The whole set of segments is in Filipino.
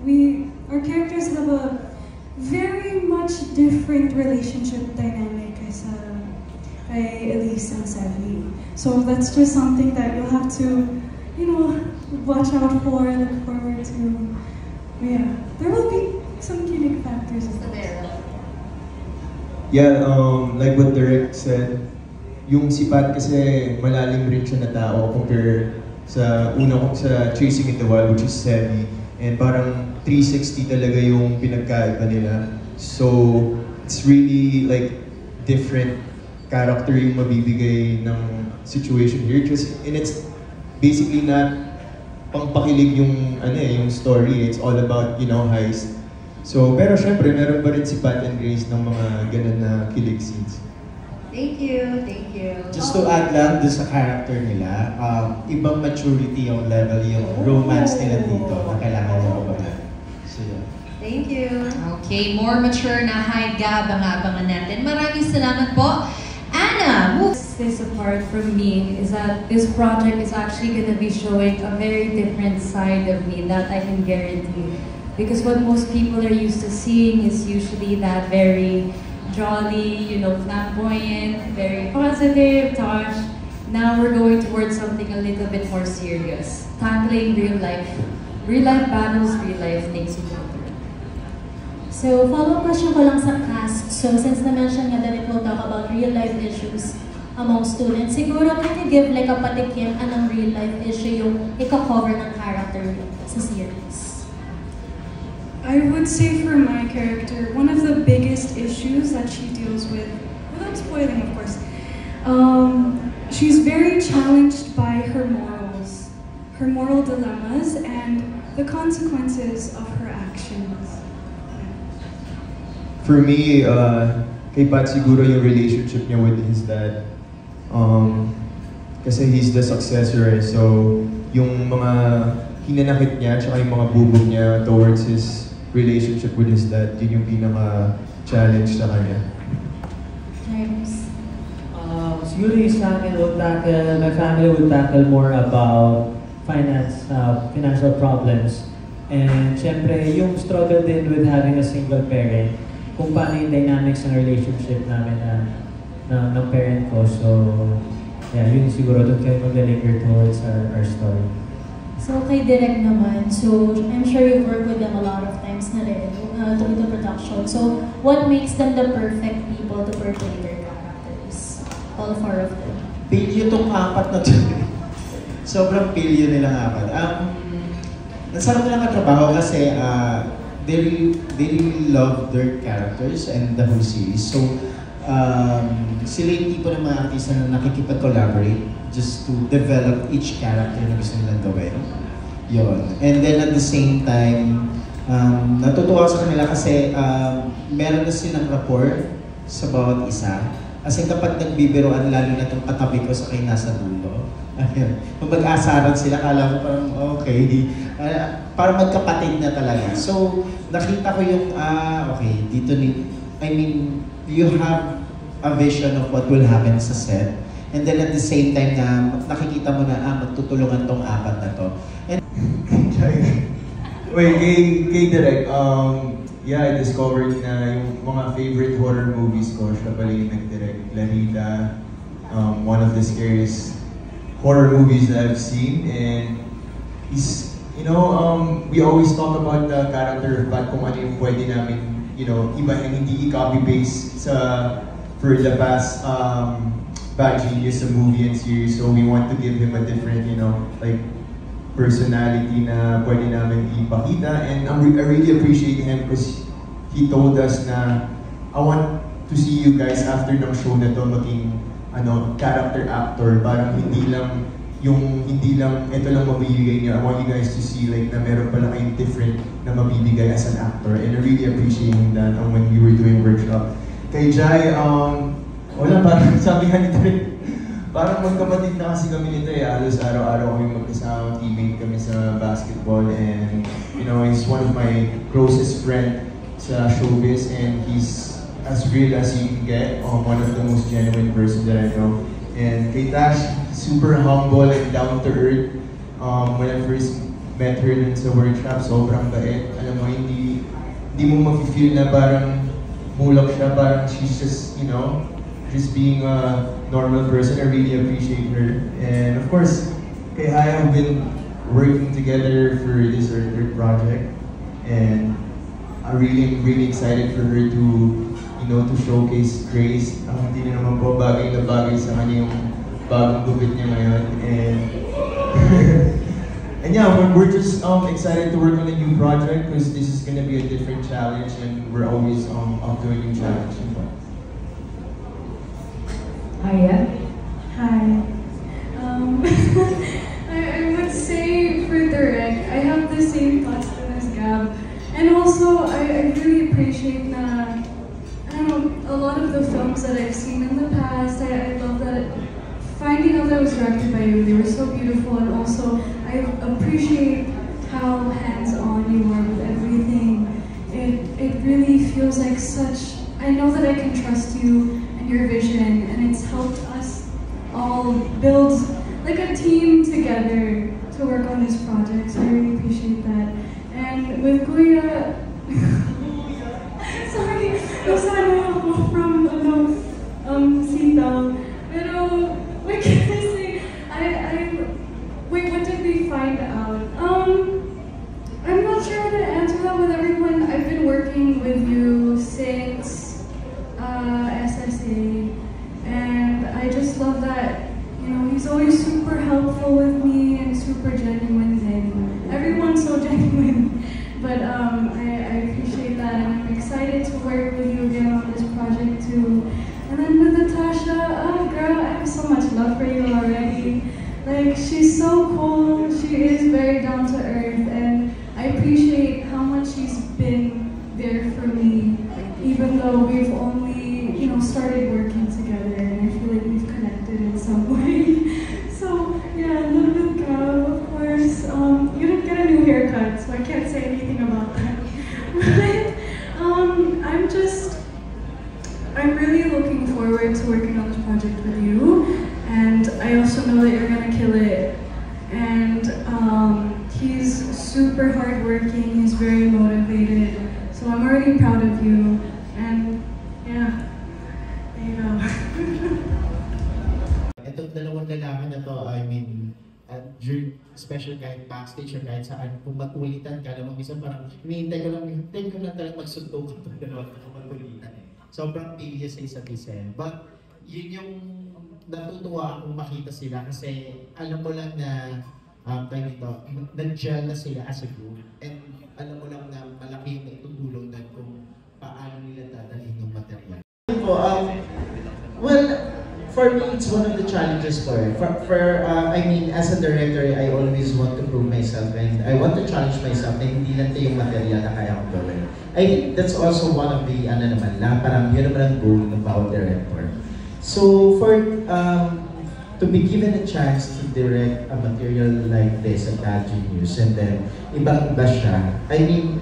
our characters have a very much different relationship dynamic as Elise and Sevi. So that's just something that you'll have to, watch out for, look forward to. Yeah, there will be some unique factors as well. Yeah, like what Derek said, yung si Pat kasi malalim rin siya na tao compared sa sa Chasing in the Wild, which is Sevi. And parang 360 talaga yung pinagkaiba nila. So, it's really like different character yung mabibigay ng situation here. And it's basically not pangpakilig yung yung story. It's all about, heist. So, pero syempre, meron pa rin si Pat and Grace ng mga ganun na kilig scenes. Thank you, thank you. Just to add lang doon sa character nila, ibang maturity yung level, yung romance nila dito na kailangan nila abangan. So, yeah. Thank you. Okay, more mature na high gab ang abangan natin. Maraming salamat po. Anna, move. This apart from me is that this project is actually going to be showing a very different side of me that I can guarantee. Because what most people are used to seeing is usually that very jolly, flamboyant, very positive, Tosh. Now we're going towards something a little bit more serious. Tackling real life battles, real life things you go through. So, follow-up question ko lang sa cast. So, since na-mention nga that it will talk about real life issues among students, siguro can you give like a patikim anong real life issue yung ika-cover ng character sa series? I would say for my character, one of the biggest issues that she deals with, without spoiling of course, she's very challenged by her morals, her moral dilemmas, and the consequences of her actions. For me, kay Pat siguro yung relationship niya with his dad. Kasi he's the successor, so yung mga hinanakit niya, tsaka yung mga bubog niya towards his relationship with his dad, yun yung pinaka-challenge sa kanya. James? Siguro yung sa akin, my family would tackle more about financial problems. And syempre, yung struggle din with having a single parent, kung paano yung dynamics ng relationship namin ng parent ko. So, yeah, yun siguro doon kayo mag-linger towards our story. So, kay Direk naman, so I'm sure you've worked with them a lot of times na rin through the production. So, what makes them the perfect people to portray their characters? All four of them. Pilyo tong apat na to. Sobrang pilyo nilang apat. Nasarap nilang katrabaho kasi they really love their characters and the whole series. So, sila yung tipo ng mga artista na nakikipag-collaborate just to develop each character na gusto nilang gawin. Yun. And then at the same time, natutuwa sa kanila kasi meron na silang rapport sa bawat isa. Kasi kapag nagbibiroan, lalo na itong katabi ko sa kayo nasa dulo, kung mag-asaran sila, kala ko parang okay, parang magkapatid na talaga. So, nakita ko yung, okay, dito you have a vision of what will happen sa set. And then at the same time na nakikita mo na, magtutulungan tong apat na to. And wait, kay Direk, yeah, I discovered na yung mga favorite horror movies ko, siya pala yung nag-direct. Larita, one of the scariest horror movies that I've seen. And he's, we always talk about the character of Pat, kung ano yung pwede namin, iba yung hindi i-copy-paste for the past Bad Genius, a movie and series, so we want to give him a different, personality na pwede namin ipakita. And I really appreciate him because he told us na, I want to see you guys after ng show na to maging, character actor. Parang hindi lang ito lang mabibigay niya. I want you guys to see like na meron pala kayong different na mabibigay as an actor. And I really appreciate that when we were doing workshop. Kay Jai, wala, parang sabi nga nito rin, parang magkapatid na kasi kami nito halos araw-araw kami magkasama, teammate kami sa basketball, and he's one of my closest friend sa showbiz, and he's as real as you can get, one of the most genuine person that I know. And kay Tash, super humble and down to earth. When I first met her dun sa workshop, sobrang bait. Alam mo, hindi mo ma-feel na parang mulak siya, parang she's just, you know, just being a normal person. I really appreciate her. And of course, kay Haya, we've been working together for this third project. And I'm really excited for her to, you know, to showcase Grace. Hindi na naman po bagay na bagay sa kanya yung bagong gupit niya ngayon. And yeah, we're just excited to work on a new project because this is going to be a different challenge and we're always up to a new challenge. Haya? Hi. I would say for direct, I have the same thoughts as Gab. And also, I really appreciate na, I don't know, a lot of the films that I've seen in the past, I love that, finding out that it was directed by you, they were so beautiful, and also, I appreciate how hands-on you are with everything. It really feels like such, I know that I can trust you and your vision, and it's helped us all build like a team together to work on this project, so I really appreciate that. And with Kuya, sorry, nasana ako from Sitaw. Pero, what can I say? Wait, what did we find out? I'm not sure how to answer that with everyone. I've been working with you since SSA, and I just love that, you know, he's always super helpful with me and super genuine, and everyone's so genuine. But I appreciate that, and I'm excited to work with you again on this project too. And then with Natasha, oh girl, I have so much love for you already. Like, she's so cool, she is very down to earth, and I appreciate how much she's been there for me, even though we've only, you know, started working together, and I feel like we've connected in some way. So, yeah, and then with Gab, of course, you didn't get a new haircut, so I can't say anything about that. But, I'm really looking forward to working on this project with you, and I also know that you're gonna kill it. And he's super hardworking, he's very motivated, so I'm already proud of you. And yeah, there you go. Itong dalawang lalaki na to, I mean, during special kahit backstage or kahit saan, kung matulitan ka naman, minsan parang hinihintay ko lang talagang magsuntok itong dalawang matulitan. Sobrang pili sa isa't isa. But yun yung natutuwa akong makita sila kasi alam mo lang na nag-gel na sila as a group. And alam mo lang na malaki yung itutulong na kung paano nila dadalhin yung material. Well, for me, it's one of the challenges I mean, as a director, I always want to prove myself and I want to challenge myself na hindi lang ito yung material na kaya kong gawin. I think that's also one of the, parang yun naman ang goal ng bawat director. So, to be given a chance to direct a material like this at Bad Genius, and then ibang-iba siya, I mean,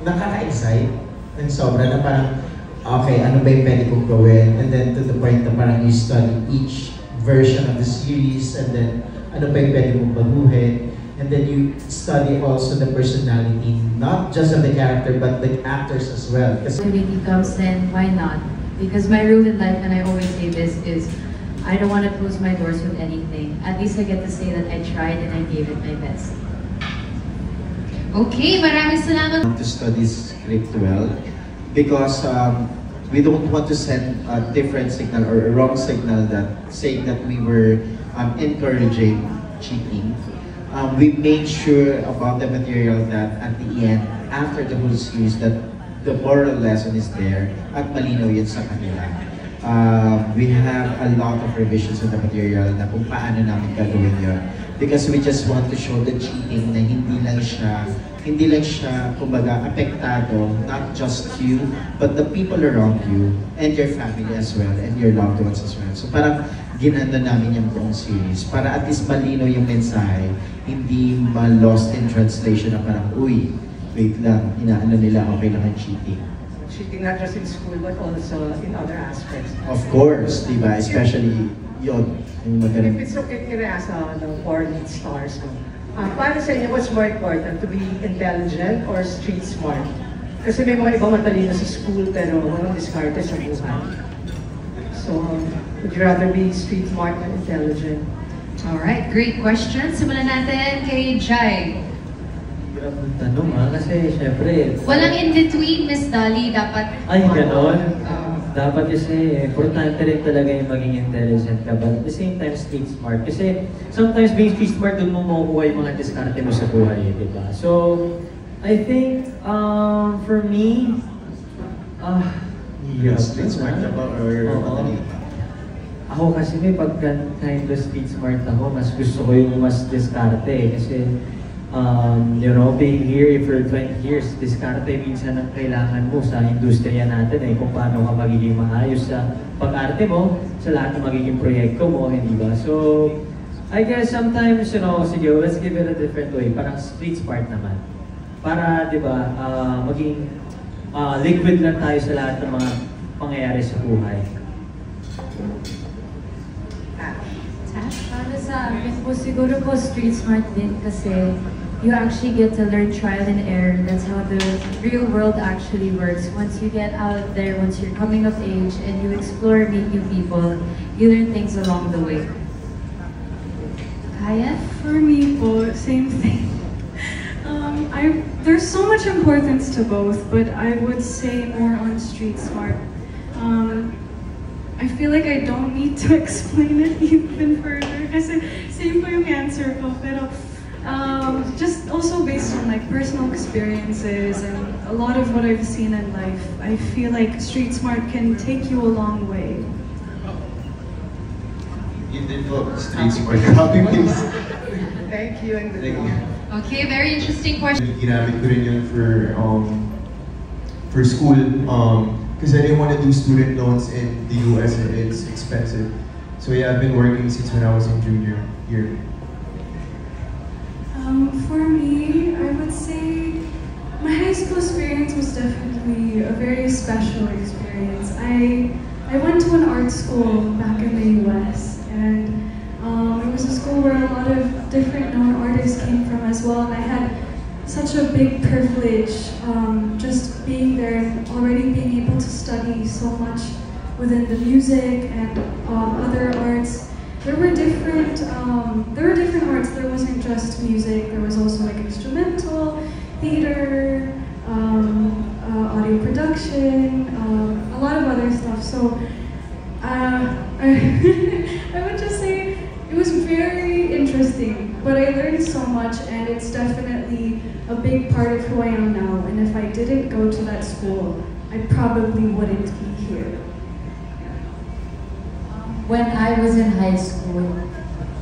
nakaka-excite and sobra na parang, okay, ano ba yung pwede kong gawin? And then to the point na parang you study each version of the series, and then ano ba yung pwede mong baguhin? And then you study also the personality, not just of the character, but the actors as well. When it comes in, why not? Because my rule in life, and I always say this, is I don't want to close my doors with anything. At least I get to say that I tried and I gave it my best. Okay, maraming salamat. To study script well, because we don't want to send a different signal or a wrong signal that saying that we were encouraging cheating. We made sure about the material that at the end, after the whole series, that the moral lesson is there at malinaw yun sa kanila. We have a lot of revisions in the material na kung paano namin gagawin yun. Because we just want to show the cheating na hindi lang siya, kumbaga, apektado, not just you, but the people around you, and your family as well, and your loved ones as well. So parang ginanda namin yung buong series, para at least malinaw yung mensahe, hindi ma-lost in translation na parang, uy, wait lang, inaano nila, okay lang ang cheating. Cheating not just in school, but also in other aspects. Of course, diba? Especially yun, yung magaling. If it's okay, can I ask the foreign stars, Para sa inyo, what's more important? To be intelligent or street smart? Kasi may mga ibang matalino sa school pero walang diskarte sa buhay. So, would you rather be street smart or intelligent? Alright, great question. Simulan natin kay Jai. Hirap ng tanong kasi syempre... Walang in-between, Miss Dali. Dapat... Ay, ganon. Dapat kasi, importante rin talaga yung maging intelligent ka, but at the same time, street smart. Kasi sometimes being street smart, doon mo makukuha yung mga diskarte mo sa buhay, di ba? So, I think, for me, Street smart ka ba or matalino ka? ako kasi may pagka kind of street smart ako, mas gusto ko yung mas diskarte kasi you know, being here for 20 years, diskarte minsan ang kailangan mo sa industriya natin kung paano ka magiging maayos sa pag-arte mo, sa lahat ng magiging proyekto mo, hindi ba? So, I guess sometimes, you know, sige, let's give it a different way, parang street smart naman. Para, di ba, maging liquid lang tayo sa lahat ng mga pangyayari sa buhay. Para sa akin po, siguro po street smart din kasi you actually get to learn trial and error. That's how the real world actually works. Once you get out there, once you're coming of age and you explore, meet new people, you learn things along the way. Kaya? For me po, same thing. There's so much importance to both, but I would say more on street smart. I feel like I don't need to explain it even further kasi same po yung answer ko, pero just also based on like personal experiences and a lot of what I've seen in life, I feel like street smart can take you a long way. Yun din po, street smart. Copy please. Thank you. And Thank you. Okay, very interesting question. Ginamit ko rin yun for school. Because I didn't want to do student loans in the US and it's expensive. So yeah, I've been working since when I was in junior year. For me, I would say my high school experience was definitely a very special experience. I went to an art school back in the US, and it was a school where a lot of different known artists came from as well, and I had such a big privilege just being there and already being able to study so much within the music and other arts. There were different arts. There wasn't just music. There was also like instrumental, theater, audio production, a lot of other stuff. So I would just say it was very interesting, but I learned so much, and it's definitely a big part of who I am now. And if I didn't go to that school, I probably wouldn't be here. When I was in high school,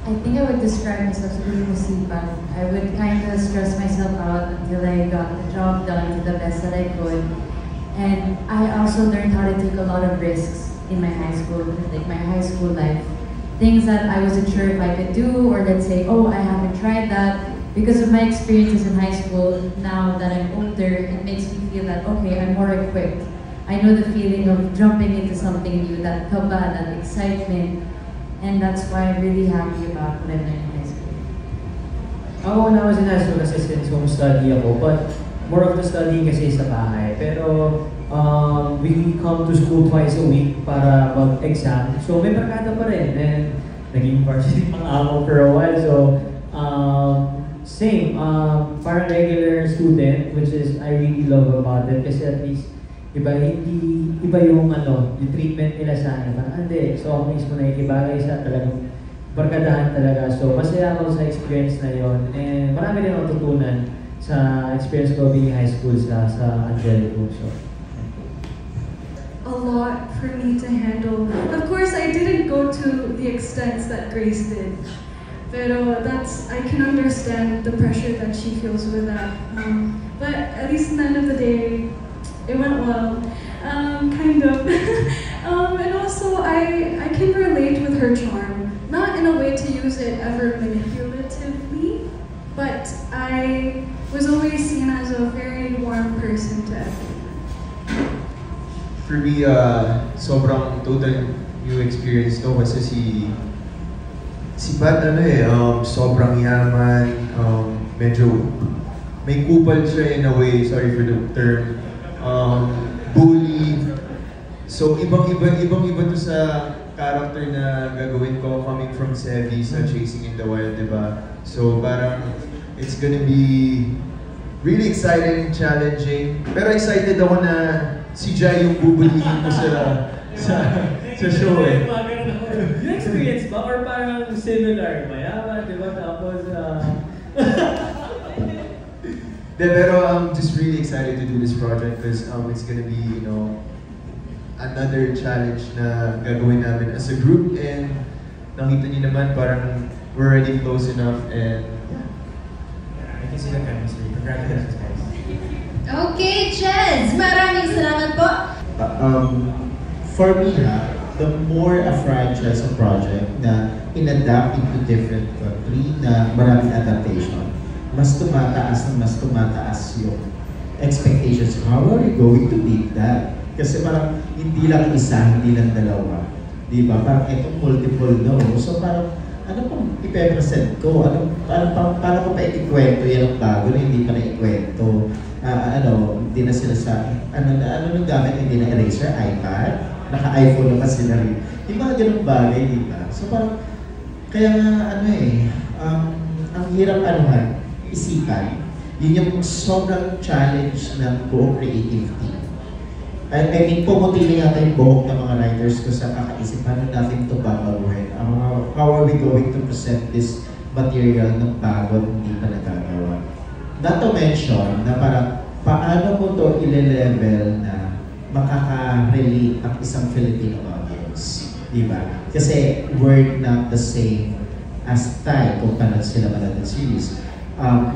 I think I would describe myself as being musipag. I would kind of stress myself out until I got the job done to the best that I could. And I also learned how to take a lot of risks in my high school, like my high school life. Things that I wasn't sure if I could do, or let's say, oh, I haven't tried that. Because of my experiences in high school, now that I'm older, it makes me feel that, okay, I'm more equipped. I know the feeling of jumping into something new, that kaba, that excitement, and that's why I'm really happy about what I learned in high school. Ako, when I was in high school, kasi since home study ako, but more of the studying kasi sa bahay. Pero we come to school twice a week para mag-exam. So may barkada pa rin, and naging varsity pang ako for a while. So same, parang regular student, which is I really love about it kasi at least iba yung yung treatment nila sa akin. Parang hindi, so ako mismo nakikibagay sa talagang barkadahan talaga. So masaya ako sa experience na yon, and marami rin akong tutunan sa experience ko being high school sa Angelico. So a lot for me to handle. Of course, I didn't go to the extent that Grace did. Pero I can understand the pressure that she feels with that. But at least at the end of the day, it went well. Kind of. And also, I can relate with her charm. Not in a way to use it ever manipulatively, but I was always seen as a very warm person to everyone. For me, sobrang total new experience to kasi si Si Pat, sobrang yaman, medyo may kupal siya in a way, sorry for the term, bully. So, ibang-iba to sa character na gagawin ko coming from Sevi sa Chasing in the Wild, diba? So, parang it's gonna be really exciting, challenging. Pero excited ako na si Jai yung bubulihin ko sa show eh. Yung experience ba? Or parang similar? Mayaman, di ba? Tapos, Pero I'm just really excited to do this project because it's gonna be, you know, another challenge na gagawin namin as a group, and nakita niyo naman parang we're already close enough, and I can see the chemistry. Congratulations, guys. Okay, Chaz! Maraming salamat po! For me, the more a franchise a project na in-adapt into different country na maraming adaptation, mas tumataas yung expectations. How are you going to beat that? Kasi parang hindi lang isa, hindi lang dalawa. Di ba? Parang itong multiple, no? So parang, ano pang ipe-present ko? Paano ko pa ikikwento yan ang bago na hindi pa na-ikwento? Hindi na sila sa, nung gamit, hindi na eraser, iPad? Naka-iPhone naman sila rin. Yung mga ganung bagay, di ba? So parang, kaya nga, ang hirap isipan, yun yung sobrang challenge ng buong creative team. I mean, pumutili nga yung buhok ng mga writers ko sa kakaisip, paano natin ito babaguhin? How are we going to present this material ng bago hindi pa nagagawa? Not to mention na parang paano mo to ile-level na makaka-relate ang isang Filipino audience. Diba? Kasi we're not the same as Thai kung paano sila manood ng series.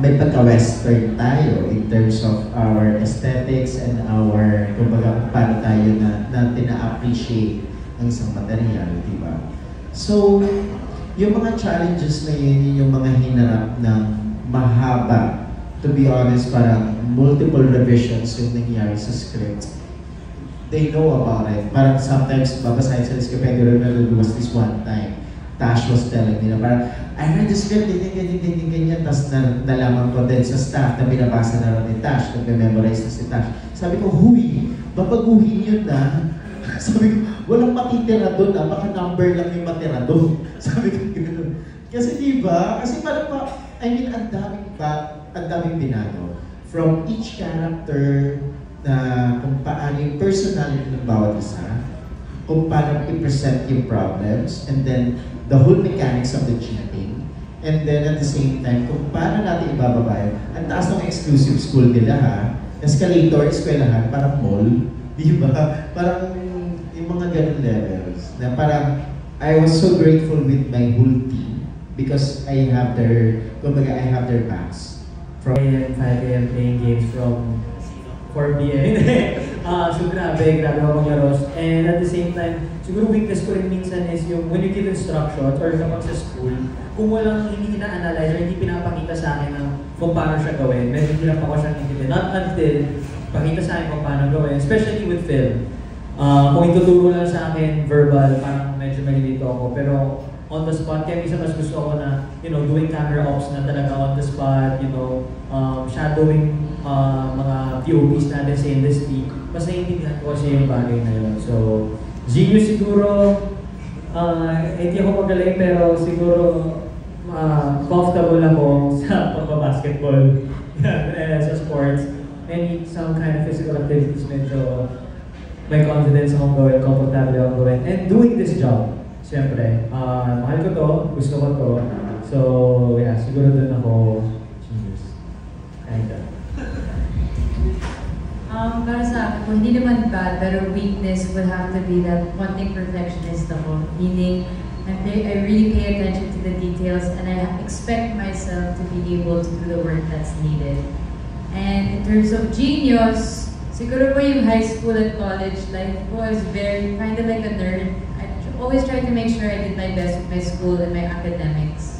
May pagka-western tayo in terms of our aesthetics and our, kumbaga, paano tayo na tina-appreciate ang isang material, di ba? So, yung mga challenges na yun, yung mga hinarap ng mahaba, to be honest, parang multiple revisions yung nangyari sa script. They know about it. Parang sometimes, babasahin sa script, I remember there was this one time, Tash was telling me na parang, I read the script, ganyan, tapos nalaman ko din sa staff na binabasa na rin ni Tash, nagme-memorize na si Tash. Sabi ko, huy, babaguhin yun na. Sabi ko, walang matitira doon, baka number lang yung matira doon. Sabi ko, gano'n. Kasi diba, kasi parang, ang daming binago. From each character, na kung paano yung personality ng bawat isa, kung paano i-present yung problems, and then the whole mechanics of the cheating, and then at the same time, kung paano natin ibababa yun. Ang taas ng exclusive school nila ha, escalator, eskwelahan, parang mall, di ba? Parang yung mga ganun levels, na parang I was so grateful with my whole team because I have their backs. From 5 AM playing games from 4 PM. So grabe ako maglaros. And at the same time, siguro weakness ko rin minsan is yung when you give instructions or kapag sa school, kung walang hindi ina-analyze or hindi pinapakita sa akin ng kung paano siya gawin, medyo hirap ako siyang intindihin. Not until pakita sa akin kung paano gawin, especially with film. Kung ituturo lang sa akin verbal, parang medyo malilito ako. Pero on the spot, kaya minsan mas gusto ko na, doing camera ops na talaga on the spot, shadowing mga POVs natin sa industry, mas naiintindihan ko kasi yung bagay na yun. So, genius siguro, hindi ako magaling pero siguro comfortable ako sa pagbabasketball, sa sports. Any some kind of physical activities, medyo may confidence akong gawin, comfortable akong gawin. And doing this job, siyempre, mahal ko to, gusto ko to. So, yeah, siguro dun ako genius. Kinda. Para sa akin, kung hindi naman bad, pero weakness would have to be that konting perfectionist ako. Meaning, I really pay attention to the details and I expect myself to be able to do the work that's needed. And in terms of genius, siguro po yung high school and college life was very, kind of like a nerd. I always tried to make sure I did my best with my school and my academics.